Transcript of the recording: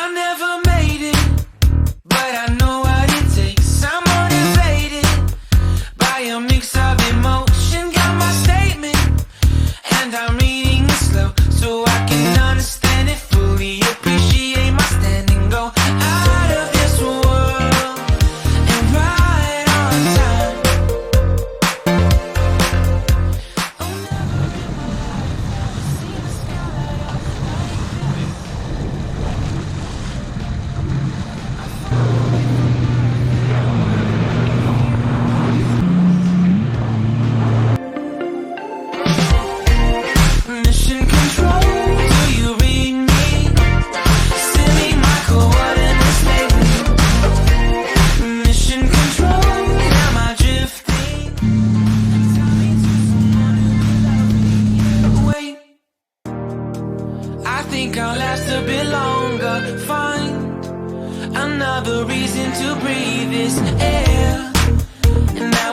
I never made it, but I know what it takes. I'm motivated by a mix of emotion. Got my statement, and I'm reading it slow so I can understand it fully. Appreciate my standing, go out of this world and right on time. Oh, never in my life have I seen a sky like this. Mission control, do you read me? Send me my coordinates lately. Mission control, am I drifting? Tell me to someone who will love me. Wait, I think I'll last a bit longer. Find another reason to breathe this air, and that